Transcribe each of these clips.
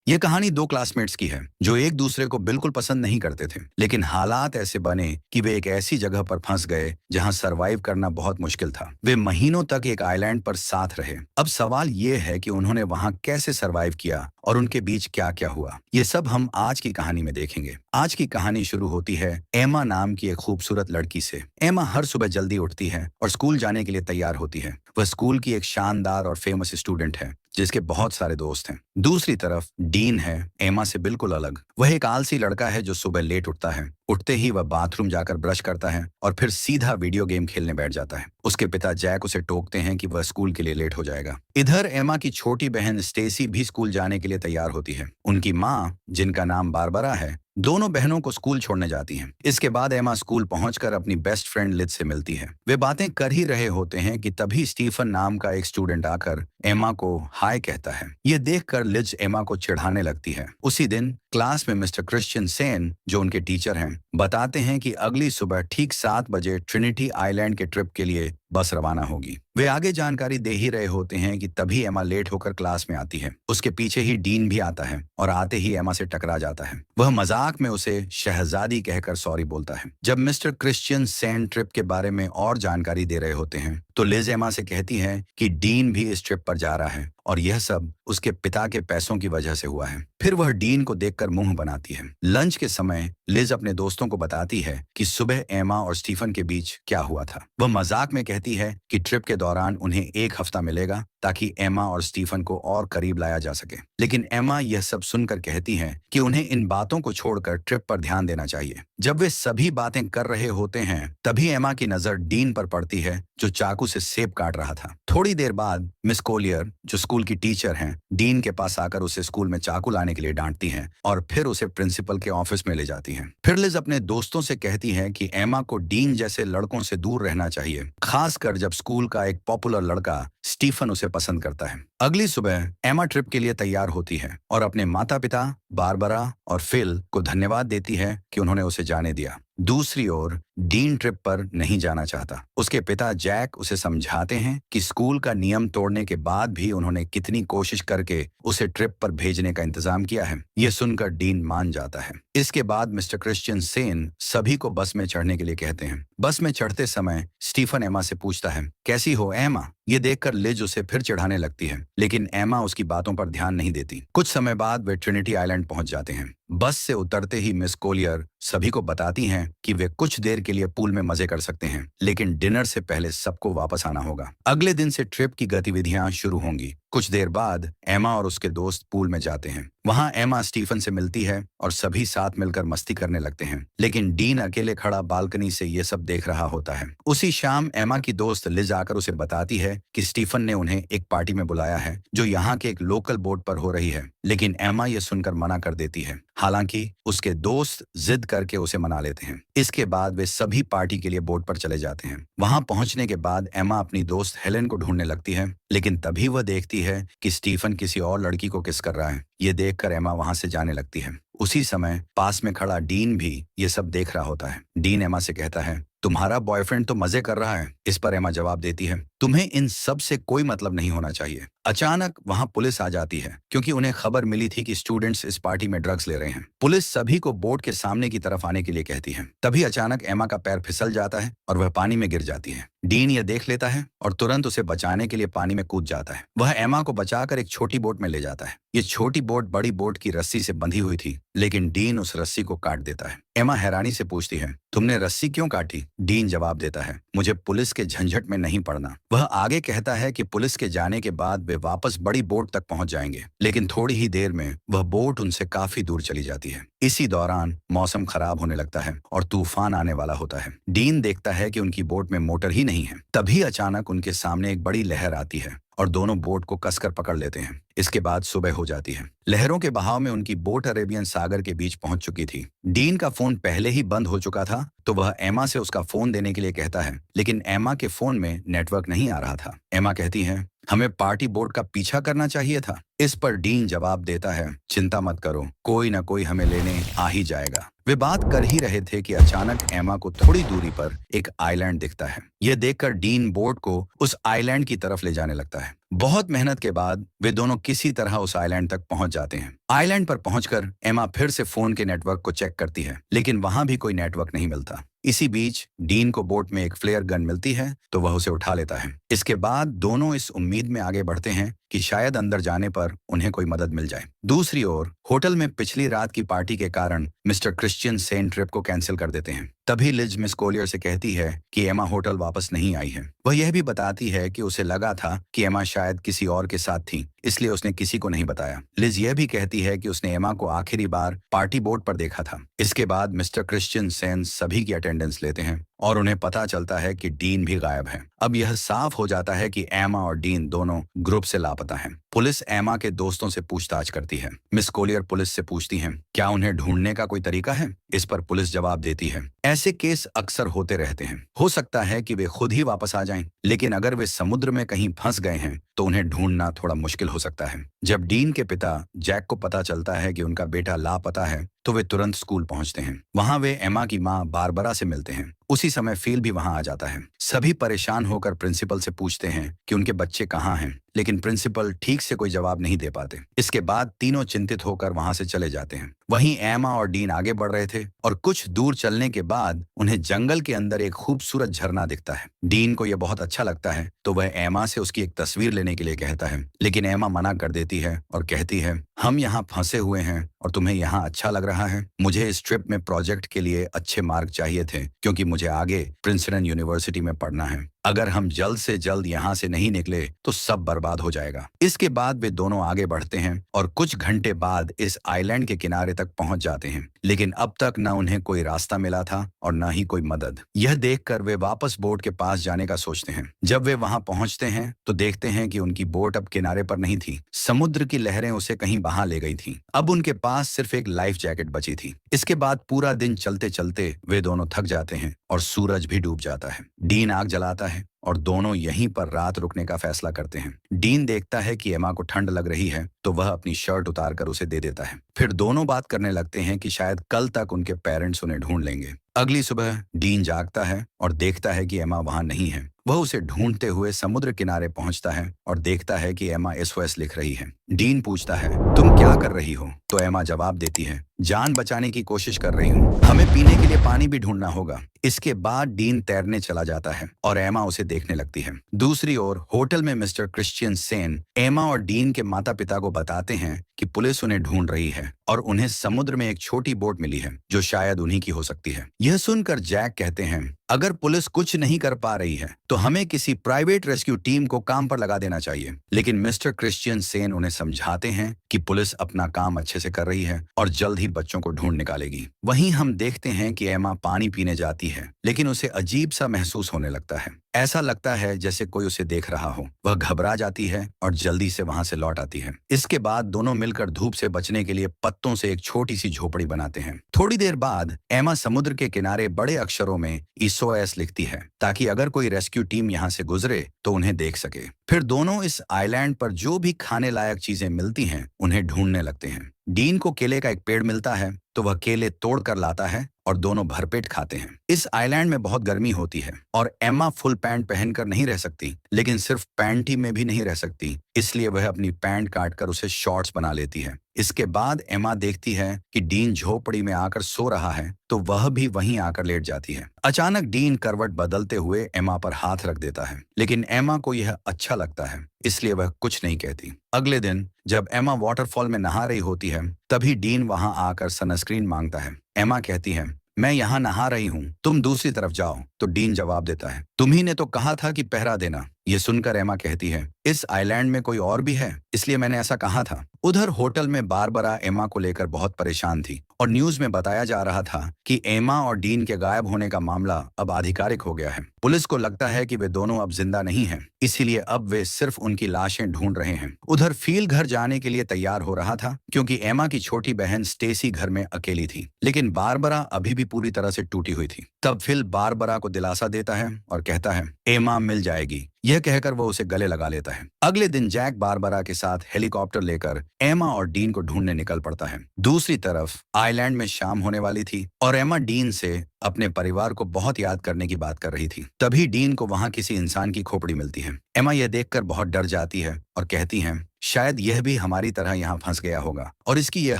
ये कहानी दो क्लासमेट्स की है जो एक दूसरे को बिल्कुल पसंद नहीं करते थे, लेकिन हालात ऐसे बने कि वे एक ऐसी जगह पर फंस गए जहां सरवाइव करना बहुत मुश्किल था। वे महीनों तक एक आइलैंड पर साथ रहे। अब सवाल ये है कि उन्होंने वहां कैसे सरवाइव किया और उनके बीच क्या क्या हुआ। ये सब हम आज की कहानी में देखेंगे। आज की कहानी शुरू होती है एमा नाम की एक खूबसूरत लड़की से। एमा हर सुबह जल्दी उठती है और स्कूल जाने के लिए तैयार होती है। वह स्कूल की एक शानदार और फेमस स्टूडेंट है जिसके बहुत सारे दोस्त हैं। दूसरी तरफ डीन है, एमा से बिल्कुल अलग। वह एक आलसी लड़का है जो सुबह लेट उठता है। उठते ही वह बाथरूम जाकर ब्रश करता है और फिर सीधा वीडियो गेम खेलने बैठ जाता है। उसके पिता जैक उसे टोकते हैं कि वह स्कूल के लिए लेट हो जाएगा। इधर एमा की छोटी बहन स्टेसी भी स्कूल जाने के लिए तैयार होती है। उनकी माँ, जिनका नाम बारबरा है, दोनों बहनों को स्कूल छोड़ने जाती हैं। इसके बाद एमा स्कूल पहुंचकर अपनी बेस्ट फ्रेंड लिज से मिलती है। वे बातें कर ही रहे होते हैं कि तभी स्टीफन नाम का एक स्टूडेंट आकर एमा को हाय कहता है। ये देखकर लिज एमा को चिढ़ाने लगती है। उसी दिन क्लास में मिस्टर क्रिश्चियन सेन, जो उनके टीचर हैं, बताते हैं कि अगली सुबह ठीक 7 बजे ट्रिनिटी आइलैंड के ट्रिप के लिए बस रवाना होगी। वे आगे जानकारी दे ही रहे होते हैं कि तभी एमा लेट होकर क्लास में आती है। उसके पीछे ही डीन भी आता है और आते ही एमा से टकरा जाता है। वह मजाक में उसे शहजादी कहकर सॉरी बोलता है। जब मिस्टर क्रिश्चियन सेन ट्रिप के बारे में और जानकारी दे रहे होते हैं तो लिज एमा से कहती है कि डीन भी इस ट्रिप पर जा रहा है और यह सब उसके पिता के पैसों की वजह से हुआ है। फिर वह डीन को देखकर मुंह बनाती है। लंच के समय लिज अपने दोस्तों को बताती है कि सुबह एमा और स्टीफन के बीच क्या हुआ था। वह मजाक में कहती है कि ट्रिप के दौरान उन्हें 1 हफ्ता मिलेगा ताकि एमा और स्टीफन को और करीब लाया जा सके। लेकिन एमा यह सब सुनकर कहती है कि उन्हें इन बातों को छोड़कर ट्रिप पर ध्यान देना चाहिए। जब वे सभी बातें कर रहे होते हैं तभी एमा की नजर डीन पर पड़ती है जो चाकू से सेब काट रहा था। थोड़ी देर बाद मिस कोलियर, जो स्कूल की टीचर हैं, डीन के पास आकर उसे स्कूल में चाकू लाने के लिए डांटती हैं और फिर उसे प्रिंसिपल के ऑफिस में ले जाती हैं। फिर लिज अपने दोस्तों से कहती है कि एमा को डीन जैसे लड़कों से दूर रहना चाहिए, खासकर जब स्कूल का एक पॉपुलर लड़का स्टीफन उसे पसंद करता है। अगली सुबह एमा ट्रिप के लिए तैयार होती है और अपने माता पिता बारबरा और फिल को धन्यवाद देती है कि उन्होंने उसे जाने दिया। दूसरी ओर डीन ट्रिप पर नहीं जाना चाहता। उसके पिता जैक उसे समझाते हैं कि स्कूल का नियम तोड़ने के बाद भी उन्होंने कितनी कोशिश करके उसे ट्रिप पर भेजने का इंतजाम किया है। यह सुनकर डीन मान जाता है। इसके बाद मिस्टर क्रिश्चियन सेन सभी को बस में चढ़ने के लिए कहते हैं। बस में चढ़ते समय स्टीफन एमा से पूछता है, कैसी हो एमा? ये देखकर लिज उसे फिर चिढ़ाने लगती है, लेकिन एमा उसकी बातों पर ध्यान नहीं देती। कुछ समय बाद वे ट्रिनिटी आइलैंड पहुंच जाते हैं। बस से उतरते ही मिस कोलियर सभी को बताती हैं कि वे कुछ देर के लिए पूल में मजे कर सकते हैं, लेकिन डिनर से पहले सबको वापस आना होगा। अगले दिन से ट्रिप की गतिविधियां शुरू होंगी। कुछ देर बाद एमा और उसके दोस्त पूल में जाते हैं। वहां एमा स्टीफन से मिलती है और सभी साथ मिलकर मस्ती करने लगते हैं, लेकिन डीन अकेले खड़ा बालकनी से ये सब देख रहा होता है। उसी शाम एमा की दोस्त लिज आकर उसे बताती है कि स्टीफन ने उन्हें एक पार्टी में बुलाया है जो यहाँ के एक लोकल बोट पर हो रही है, लेकिन एमा ये सुनकर मना कर देती है। हालांकि उसके दोस्त जिद करके उसे मना लेते हैं। इसके बाद वे सभी पार्टी के लिए बोट पर चले जाते हैं। वहां पहुंचने के बाद एमा अपनी दोस्त हेलेन को ढूंढने लगती है, लेकिन तभी वह देखती है कि स्टीफन किसी और लड़की को किस कर रहा है। ये देखकर एमा वहां से जाने लगती है। उसी समय पास में खड़ा डीन भी ये सब देख रहा होता है। डीन एमा से कहता है, तुम्हारा बॉयफ्रेंड तो मजे कर रहा है। इस पर एमा जवाब देती है, तुम्हें इन सब से कोई मतलब नहीं होना चाहिए। अचानक वहां पुलिस आ जाती है क्योंकि उन्हें खबर मिली थी कि स्टूडेंट्स इस पार्टी में ड्रग्स ले रहे हैं। पुलिस सभी को बोट के सामने की तरफ आने के लिए कहती है। तभी अचानक एमा का पैर फिसल जाता है और वह पानी में गिर जाती है। डीन यह देख लेता है और तुरंत उसे बचाने के लिए पानी में कूद जाता है। वह एमा को बचाकर एक छोटी बोट में ले जाता है। ये छोटी बोट बड़ी बोट की रस्सी से बंधी हुई थी, लेकिन डीन उस रस्सी को काट देता है। एमा हैरानी से पूछती है, तुमने रस्सी क्यों काटी? डीन जवाब देता है, मुझे पुलिस के झंझट में नहीं पड़ना। वह आगे कहता है कि पुलिस के जाने के बाद वे वापस बड़ी बोट तक पहुंच जाएंगे, लेकिन थोड़ी ही देर में वह बोट उनसे काफी दूर चली जाती है। इसी दौरान मौसम खराब होने लगता है और तूफान आने वाला होता है। डीन देखता है कि उनकी बोट में मोटर ही नहीं है। तभी अचानक उनके सामने एक बड़ी लहर आती है और दोनों बोट को कसकर पकड़ लेते हैं। इसके बाद सुबह हो जाती है। लहरों के बहाव में उनकी बोट अरेबियन सागर के बीच पहुंच चुकी थी। डीन का फोन पहले ही बंद हो चुका था, तो वह एमा से उसका फोन देने के लिए कहता है, लेकिन एमा के फोन में नेटवर्क नहीं आ रहा था। एमा कहती है, हमें पार्टी बोर्ड का पीछा करना चाहिए था। इस पर डीन जवाब देता है, चिंता मत करो, कोई ना कोई हमें लेने आ ही जाएगा। वे बात कर ही रहे थे कि अचानक एमा को थोड़ी दूरी पर एक आइलैंड दिखता है। यह देखकर डीन बोट को उस आइलैंड की तरफ ले जाने लगता है। बहुत मेहनत के बाद वे दोनों किसी तरह उस आइलैंड तक पहुंच जाते हैं। आइलैंड पर पहुंचकर एमा फिर से फोन के नेटवर्क को चेक करती है, लेकिन वहां भी कोई नेटवर्क नहीं मिलता। इसी बीच डीन को बोट में एक फ्लेयर गन मिलती है तो वह उसे उठा लेता है। इसके बाद दोनों इस उम्मीद में आगे बढ़ते हैं कि शायद अंदर जाने पर उन्हें कोई मदद मिल जाए। दूसरी ओर होटल में पिछली रात की पार्टी के कारण मिस्टर क्रिश्चियन सेन ट्रिप को कैंसिल कर देते हैं। तभी लिज मिस कोलियर से कहती है कि एमा होटल वापस नहीं आई है। वह यह भी बताती है कि उसे लगा था कि एमा शायद किसी और के साथ थी, इसलिए उसने किसी को नहीं बताया। लिज यह भी कहती है कि उसने एमा को आखिरी बार पार्टी बोर्ड पर देखा था। इसके बाद मिस्टर क्रिश्चियन सेन सभी की अटेंडेंस लेते हैं और उन्हें पता चलता है कि डीन भी गायब है। अब यह साफ हो जाता है कि एमा और डीन दोनों ग्रुप से लापता हैं। पुलिस एमा के दोस्तों से पूछताछ करती है। मिस कोलियर पुलिस से पूछती हैं, क्या उन्हें ढूंढने का कोई तरीका है? इस पर पुलिस जवाब देती है, ऐसे केस अक्सर होते रहते हैं। हो सकता है कि वे खुद ही वापस आ जाएं, लेकिन अगर वे समुद्र में कहीं फंस गए हैं तो उन्हें ढूंढना थोड़ा मुश्किल हो सकता है। जब डीन के पिता जैक को पता चलता है कि उनका बेटा लापता है तो वे तुरंत स्कूल पहुंचते हैं। वहां वे एमा की मां बारबरा से मिलते हैं। उसी समय फील भी वहां आ जाता है। सभी परेशान होकर प्रिंसिपल से पूछते हैं कि उनके बच्चे कहाँ हैं, लेकिन प्रिंसिपल ठीक से कोई जवाब नहीं दे पाते। इसके बाद तीनों चिंतित होकर वहां से चले जाते हैं। वहीं एमा और डीन आगे बढ़ रहे थे और कुछ दूर चलने के बाद उन्हें जंगल के अंदर एक खूबसूरत झरना दिखता है। डीन को यह बहुत अच्छा लगता है तो वह एमा से उसकी एक तस्वीर लेने के लिए कहता है, लेकिन एमा मना कर देती है और कहती है, हम यहाँ फंसे हुए हैं और तुम्हें यहाँ अच्छा लग रहा है। मुझे इस ट्रिप में प्रोजेक्ट के लिए अच्छे मार्क चाहिए थे क्योंकि मुझे आगे प्रिंसटन यूनिवर्सिटी में पढ़ना है। अगर हम जल्द से जल्द यहाँ से नहीं निकले तो सब बर्बाद हो जाएगा। इसके बाद वे दोनों आगे बढ़ते हैं और कुछ घंटे बाद इस आइलैंड के किनारे तक पहुंच जाते हैं, लेकिन अब तक न उन्हें कोई रास्ता मिला था और न ही कोई मदद। यह देखकर वे वापस बोट के पास जाने का सोचते हैं। जब वे वहां पहुंचते हैं तो देखते हैं कि उनकी बोट अब किनारे पर नहीं थी। समुद्र की लहरें उसे कहीं बहा ले गई थीं। अब उनके पास सिर्फ एक लाइफ जैकेट बची थी। इसके बाद पूरा दिन चलते चलते वे दोनों थक जाते हैं और सूरज भी डूब जाता है। डीन आग जलाता है और दोनों यहीं पर रात रुकने का फैसला करते हैं। डीन देखता है कि एमा को ठंड लग रही है तो वह अपनी शर्ट उतारकर उसे दे देता है। फिर दोनों बात करने लगते हैं कि शायद कल तक उनके पेरेंट्स उन्हें ढूंढ लेंगे। अगली सुबह डीन जागता है और देखता है कि एमा वहां नहीं है। वह उसे ढूंढते हुए समुद्र किनारे पहुंचता है और देखता है कि एमा SOS लिख रही है। डीन पूछता है, तुम क्या कर रही हो? तो एमा जवाब देती है, जान बचाने की कोशिश कर रही हूँ, हमें पीने के लिए पानी भी ढूंढना होगा। इसके बाद डीन तैरने चला जाता है और एमा उसे देखने लगती है। दूसरी ओर होटल में मिस्टर क्रिश्चियन सेन एमा और डीन के माता पिता को बताते हैं कि पुलिस उन्हें ढूंढ रही है और उन्हें समुद्र में एक छोटी बोट मिली है जो शायद उन्हीं की हो सकती है। यह सुनकर जैक कहते हैं, अगर पुलिस कुछ नहीं कर पा रही है तो हमें किसी प्राइवेट रेस्क्यू टीम को काम पर लगा देना चाहिए। लेकिन मिस्टर क्रिश्चियन सेन उन्हें समझाते हैं कि पुलिस अपना काम अच्छे से कर रही है और जल्द ही बच्चों को ढूंढ निकालेगी। वहीं हम देखते हैं कि एमा पानी पीने जाती है, लेकिन उसे अजीब सा महसूस होने लगता है। ऐसा लगता है जैसे कोई उसे देख रहा हो। वह घबरा जाती है और जल्दी से वहां से लौट आती है। इसके बाद दोनों मिलकर धूप से बचने के लिए पत्तों से एक छोटी सी झोपड़ी बनाते हैं। थोड़ी देर बाद एमा समुद्र के किनारे बड़े अक्षरों में SOS लिखती है ताकि अगर कोई रेस्क्यू टीम यहाँ से गुजरे तो उन्हें देख सके। फिर दोनों इस आइलैंड पर जो भी खाने लायक चीजें मिलती हैं उन्हें ढूंढने लगते हैं। डीन को केले का एक पेड़ मिलता है तो वह केले तोड़ कर लाता है और दोनों भरपेट खाते हैं। इस आइलैंड में बहुत गर्मी होती है और एमा फुल पैंट पहनकर नहीं रह सकती, लेकिन सिर्फ पैंट ही में भी नहीं रह सकती, इसलिए वह अपनी पैंट काटकर उसे शॉर्ट्स बना लेती है। इसके बाद एमा देखती है कि डीन झोपड़ी में आकर सो रहा है तो वह भी वहीं आकर लेट जाती है। अचानक डीन करवट बदलते हुए एमा पर हाथ रख देता है, लेकिन एमा को यह अच्छा लगता है इसलिए वह कुछ नहीं कहती। अगले दिन जब एमा वाटरफॉल में नहा रही होती है तभी डीन वहां आकर सनस्क्रीन मांगता है। एमा कहती है, मैं यहाँ नहा रही हूँ, तुम दूसरी तरफ जाओ। तो डीन जवाब देता है, तुम्ही ने तो कहा था कि पहरा देना। ये सुनकर एमा कहती है, इस आइलैंड में कोई और भी है इसलिए मैंने ऐसा कहा था। उधर होटल में बारबरा एमा को लेकर बहुत परेशान थी और न्यूज में बताया जा रहा था कि एमा और डीन के गायब होने का मामला अब आधिकारिक हो गया है। पुलिस को लगता है कि वे दोनों अब जिंदा नहीं हैं, इसीलिए अब वे सिर्फ उनकी लाशें ढूंढ रहे हैं। उधर फील घर जाने के लिए तैयार हो रहा था क्योंकि एमा की छोटी बहन स्टेसी घर में अकेली थी, लेकिन बारबरा अभी भी पूरी तरह से टूटी हुई थी। तब फिल बारबरा को दिलासा देता है और कहता है, एमा मिल जाएगी। यह कहकर वो उसे गले लगा लेता है। है। अगले दिन जैक बारबरा के साथ हेलीकॉप्टर लेकर एमा और डीन को ढूंढने निकल पड़ता है। दूसरी तरफ आइलैंड में शाम होने वाली थी और एमा डीन से अपने परिवार को बहुत याद करने की बात कर रही थी। तभी डीन को वहां किसी इंसान की खोपड़ी मिलती है। एमा यह देखकर बहुत डर जाती है और कहती है, शायद यह भी हमारी तरह यहाँ फंस गया होगा और इसकी यह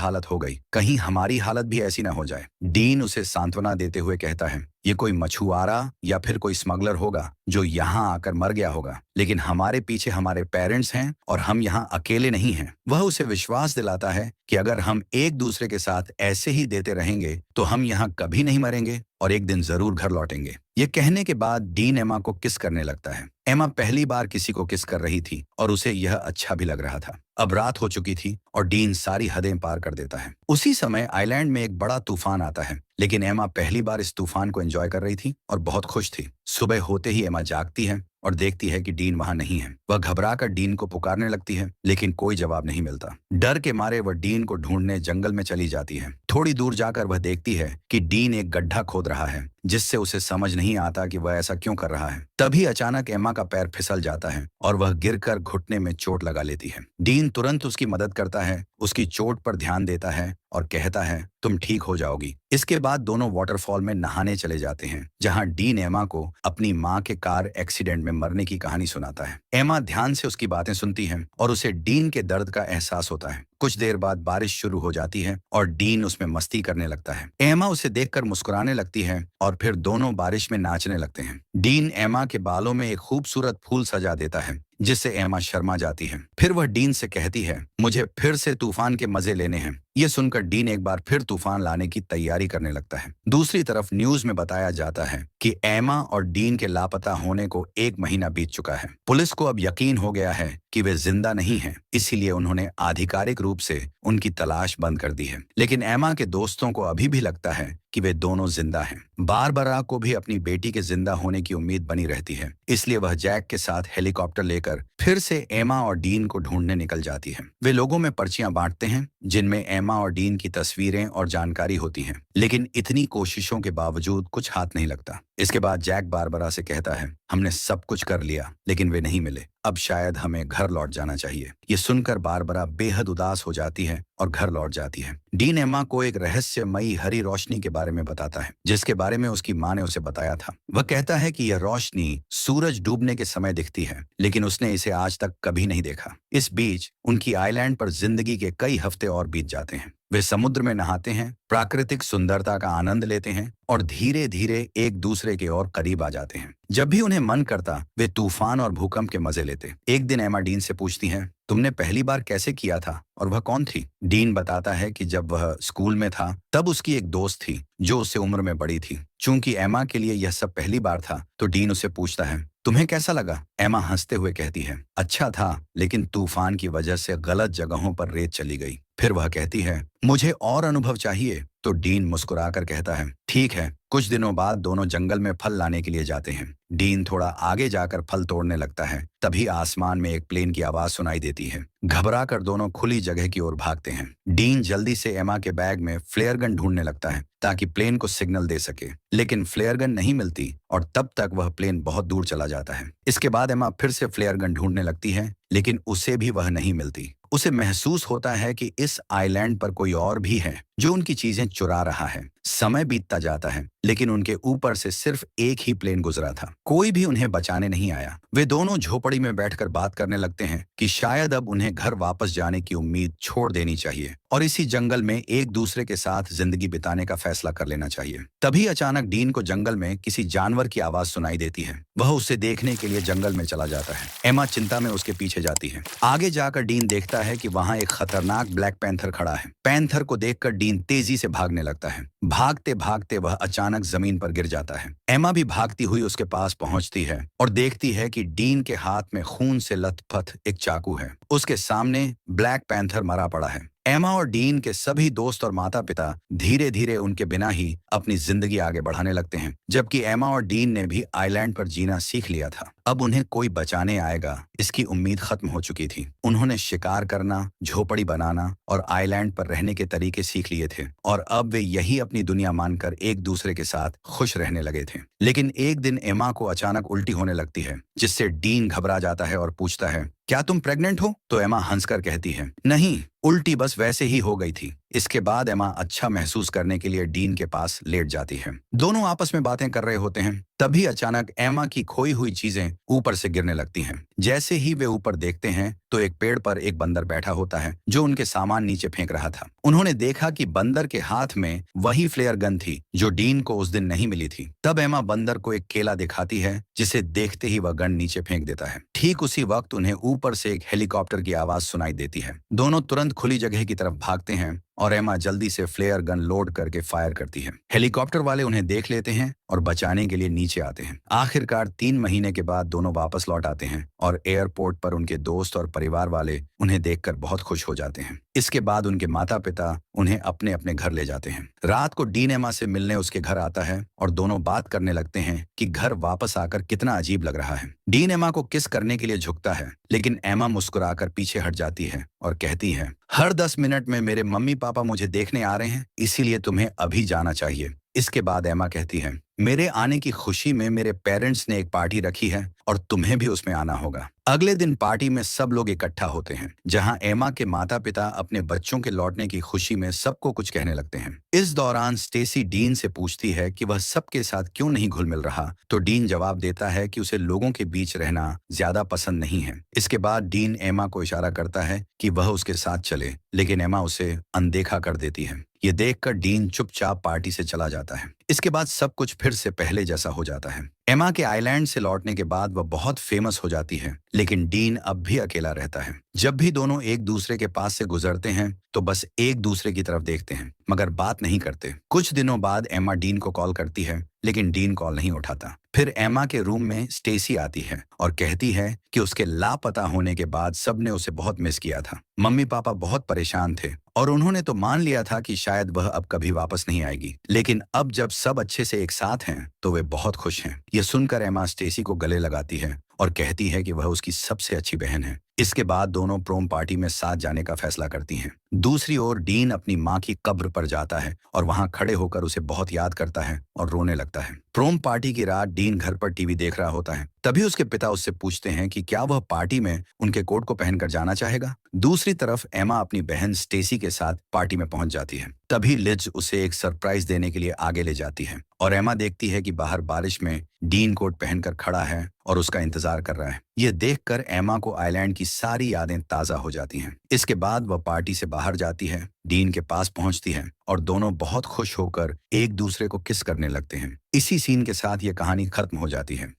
हालत हो गई। कहीं हमारी हालत भी ऐसी ना हो जाए। डीन उसे सांत्वना देते हुए कहता है, ये कोई मछुआरा या फिर कोई स्मगलर होगा जो यहाँ आकर मर गया होगा, लेकिन हमारे पीछे हमारे पेरेंट्स हैं और हम यहाँ अकेले नहीं हैं। वह उसे विश्वास दिलाता है कि अगर हम एक दूसरे के साथ ऐसे ही देते रहेंगे तो हम यहाँ कभी नहीं मरेंगे और एक दिन जरूर घर लौटेंगे। ये कहने के बाद डीन एमा को किस करने लगता है। एमा पहली बार किसी को किस कर रही थी और उसे यह अच्छा भी लग रहा था। अब रात हो चुकी थी और डीन सारी हदें पार कर देता है। उसी समय आइलैंड में एक बड़ा तूफान आता है, लेकिन एमा पहली बार इस तूफान को एंजॉय कर रही थी और बहुत खुश थी। सुबह होते ही एमा जागती है और देखती है कि डीन वहां नहीं है। वह घबराकर डीन को पुकारने लगती है, लेकिन कोई जवाब नहीं मिलता। डर के मारे वह डीन को ढूंढने जंगल में चली जाती है। थोड़ी दूर जाकर वह देखती है कि डीन एक गड्ढा खोद रहा है, जिससे उसे समझ नहीं आता कि वह ऐसा क्यों कर रहा है। तभी अचानक एमा का पैर फिसल जाता है और वह गिरकर घुटने में चोट लगा लेती है। डीन तुरंत उसकी मदद करता है, उसकी चोट पर ध्यान देता है और कहता है, तुम ठीक हो जाओगी। इसके बाद दोनों वाटरफॉल में नहाने चले जाते हैं, जहां डीन एमा को अपनी माँ के कार एक्सीडेंट में मरने की कहानी सुनाता है। एमा ध्यान से उसकी बातें सुनती है और उसे डीन के दर्द का एहसास होता है। कुछ देर बाद बारिश शुरू हो जाती है और डीन उसमें मस्ती करने लगता है। एमा उसे देखकर मुस्कुराने लगती है और फिर दोनों बारिश में नाचने लगते हैं। डीन एमा के बालों में एक खूबसूरत फूल सजा देता है, जिससे एमा शर्मा जाती है। फिर वह डीन से कहती है, मुझे फिर से तूफान के मजे लेने हैं। ये सुनकर डीन एक बार फिर तूफान लाने की तैयारी करने लगता है। दूसरी तरफ न्यूज में बताया जाता है कि एमा और डीन के लापता होने को 1 महीना बीत चुका है। पुलिस को अब यकीन हो गया है कि वे जिंदा नहीं हैं, इसीलिए उन्होंने आधिकारिक रूप से उनकी तलाश बंद कर दी है। लेकिन एमा के दोस्तों को अभी भी लगता है कि वे दोनों जिंदा हैं। बारबरा को भी अपनी बेटी के जिंदा होने की उम्मीद बनी रहती है, इसलिए वह जैक के साथ हेलीकॉप्टर लेकर फिर से एमा और डीन को ढूंढने निकल जाती है। वे लोगों में पर्चियां बांटते हैं, जिनमें एमा और डीन की तस्वीरें और जानकारी होती हैं, लेकिन इतनी कोशिशों के बावजूद कुछ हाथ नहीं लगता। इसके बाद जैक बारबरा से कहता है, हमने सब कुछ कर लिया, लेकिन वे नहीं मिले। अब शायद हमें घर लौट जाना चाहिए। ये सुनकर बारबरा बेहद उदास हो जाती है और घर लौट जाती है। डीन एमा को एक रहस्यमयी हरी रोशनी के बारे में बताता है, जिसके बारे में उसकी माँ ने उसे बताया था। वह कहता है कि यह रोशनी सूरज डूबने के समय दिखती है, लेकिन उसने इसे आज तक कभी नहीं देखा। इस बीच उनकी आइलैंड पर जिंदगी के कई हफ्ते और बीत जाते हैं। वे समुद्र में नहाते हैं, प्राकृतिक सुंदरता का आनंद लेते हैं और धीरे धीरे एक दूसरे के और करीब आ जाते हैं। जब भी उन्हें मन करता, वे तूफान और भूकंप के मजे लेते। एक दिन एमा डीन से पूछती हैं, तुमने पहली बार कैसे किया था और वह कौन थी? डीन बताता है कि जब वह स्कूल में था, तब उसकी एक दोस्त थी जो उससे उम्र में बड़ी थी। चूंकि एमा के लिए यह सब पहली बार था, तो डीन उससे पूछता है, तुम्हें कैसा लगा? एमा हंसते हुए कहती है, अच्छा था, लेकिन तूफान की वजह से गलत जगहों पर रेत चली गई। फिर वह कहती है, मुझे और अनुभव चाहिए। तो डीन मुस्कुराकर कहता है, ठीक है। कुछ दिनों बाद दोनों जंगल में फल लाने के लिए जाते हैं। डीन थोड़ा आगे जाकर फल तोड़ने लगता है, तभी आसमान में एक प्लेन की आवाज सुनाई देती है। घबराकर दोनों खुली जगह की ओर भागते हैं। डीन जल्दी से एमा के बैग में फ्लेयर गन ढूंढने लगता है ताकि प्लेन को सिग्नल दे सके, लेकिन फ्लेयर गन नहीं मिलती और तब तक वह प्लेन बहुत दूर चला जाता है। इसके बाद एमा फिर से फ्लेयर गन ढूंढने लगती है, लेकिन उसे भी वह नहीं मिलती। उसे महसूस होता है कि इस आइलैंड पर कोई और भी है जो उनकी चीजें चुरा रहा है। समय बीतता जाता है, लेकिन उनके ऊपर से सिर्फ एक ही प्लेन गुजरा था। कोई भी उन्हें बचाने नहीं आया। वे दोनों झोपड़ी में बैठकर बात करने लगते हैं कि शायद अब उन्हें घर वापस जाने की उम्मीद छोड़ देनी चाहिए और इसी जंगल में एक दूसरे के साथ जिंदगी बिताने का फैसला कर लेना चाहिए। तभी अचानक डीन को जंगल में किसी जानवर की आवाज सुनाई देती है। वह उसे देखने के लिए जंगल में चला जाता है। एमा चिंता में उसके पीछे जाती है। आगे जाकर डीन देखता है कि वहां एक खतरनाक ब्लैक पैंथर खड़ा है। पैंथर को देखकर डीन तेजी से भागने लगता है। भागते भागते वह अचानक जमीन पर गिर जाता है। एमा भी भागती हुई उसके पास पहुंचती है और देखती है कि डीन के हाथ में खून से लथपथ एक चाकू है। उसके सामने ब्लैक पैंथर मरा पड़ा है। एमा और डीन के सभी दोस्त और माता पिता धीरे धीरे उनके बिना ही अपनी जिंदगी आगे बढ़ाने लगते हैं, जबकि एमा और डीन ने भी आइलैंड पर जीना सीख लिया था। अब उन्हें कोई बचाने आएगा, इसकी उम्मीद खत्म हो चुकी थी। उन्होंने शिकार करना, झोपड़ी बनाना और आइलैंड पर रहने के तरीके सीख लिए थे और अब वे यही अपनी दुनिया मानकर एक दूसरे के साथ खुश रहने लगे थे। लेकिन एक दिन एमा को अचानक उल्टी होने लगती है, जिससे डीन घबरा जाता है और पूछता है, क्या तुम प्रेग्नेंट हो? तो एमा हंसकर कहती है, नहीं, उल्टी बस वैसे ही हो गई थी। इसके बाद एमा अच्छा महसूस करने के लिए डीन के पास लेट जाती है। दोनों आपस में बातें कर रहे होते हैं। तभी अचानक एमा की खोई हुई चीजें ऊपर से गिरने लगती हैं। जैसे ही वे ऊपर देखते हैं तो एक पेड़ पर एक बंदर बैठा होता है जो उनके सामान नीचे फेंक रहा था। उन्होंने देखा कि बंदर के हाथ में वही फ्लेयर गन थी जो डीन को उस दिन नहीं मिली थी। तब एमा बंदर को एक केला दिखाती है जिसे देखते ही वह गन नीचे फेंक देता है। ठीक उसी वक्त उन्हें ऊपर से एक हेलीकॉप्टर की आवाज सुनाई देती है। दोनों तुरंत खुली जगह की तरफ भागते हैं और एमा जल्दी से फ्लेयर गन लोड करके फायर करती है। हेलीकॉप्टर वाले उन्हें देख लेते हैं और बचाने के लिए नीचे आते हैं। आखिरकार 3 महीने के बाद दोनों वापस लौट आते हैं और एयरपोर्ट पर उनके दोस्त और परिवार वाले उन्हें देखकर बहुत खुश हो जाते हैं। इसके बाद उनके माता पिता उन्हें अपने अपने घर ले जाते हैं। रात को डीन एमा से मिलने उसके घर आता है और दोनों बात करने लगते हैं कि घर वापस आकर कितना अजीब लग रहा है। डीन एमा को किस करने के लिए झुकता है, लेकिन एमा मुस्कुराकर पीछे हट जाती है और कहती है, हर 10 मिनट में मेरे मम्मी पापा मुझे देखने आ रहे हैं, इसीलिए तुम्हें अभी जाना चाहिए। इसके बाद एमा कहती है, मेरे आने की खुशी में मेरे पेरेंट्स ने एक पार्टी रखी है और तुम्हें भी उसमें आना होगा। अगले दिन पार्टी में सब लोग इकट्ठा होते हैं, जहां एमा के माता पिता अपने बच्चों के लौटने की खुशी में सबको कुछ कहने लगते हैं। इस दौरान स्टेसी डीन से पूछती है कि वह सबके साथ क्यों नहीं घुल मिल रहा, तो डीन जवाब देता है कि उसे लोगों के बीच रहना ज्यादा पसंद नहीं है। इसके बाद डीन एमा को इशारा करता है कि वह उसके साथ चले, लेकिन एमा उसे अनदेखा कर देती है। ये देखकर डीन चुपचाप पार्टी से चला जाता है। इसके बाद सब कुछ फिर से पहले जैसा हो जाता है। एमा के आइलैंड से लौटने के बाद वह बहुत फेमस हो जाती है, लेकिन डीन अब भी अकेला रहता है। जब भी दोनों एक दूसरे के पास से गुजरते हैं तो बस एक दूसरे की तरफ देखते हैं, मगर बात नहीं करते। कुछ दिनों बाद एमा डीन को कॉल करती है, लेकिन डीन कॉल नहीं उठाता। फिर एमा के रूम में स्टेसी आती है और कहती है कि उसके लापता होने के बाद सबने उसे बहुत मिस किया था। मम्मी पापा बहुत परेशान थे और उन्होंने तो मान लिया था कि शायद वह अब कभी वापस नहीं आएगी, लेकिन अब जब सब अच्छे से एक साथ हैं तो वे बहुत खुश हैं। यह सुनकर एमा स्टेसी को गले लगाती है और कहती है कि वह उसकी सबसे अच्छी बहन है। इसके बाद दोनों प्रोम पार्टी में साथ जाने का फैसला करती हैं। दूसरी ओर डीन अपनी माँ की कब्र पर जाता है और वहां खड़े होकर उसे बहुत याद करता है और रोने लगता है। प्रोम पार्टी की रात डीन घर पर टीवी देख रहा होता है। तभी उसके पिता उससे पूछते हैं कि क्या वह पार्टी में उनके कोट को पहनकर जाना चाहेगा। दूसरी तरफ एमा अपनी बहन स्टेसी के साथ पार्टी में पहुंच जाती है। तभी लिज उसे एक सरप्राइज देने के लिए आगे ले जाती है और एमा देखती है कि बाहर बारिश में डीन कोट पहनकर खड़ा है और उसका इंतजार कर रहा है। यह देखकर एमा को आइलैंड की सारी यादें ताजा हो जाती हैं। इसके बाद वह पार्टी से बाहर जाती है, डीन के पास पहुंचती है और दोनों बहुत खुश होकर एक दूसरे को किस करने लगते हैं। इसी सीन के साथ यह कहानी खत्म हो जाती है।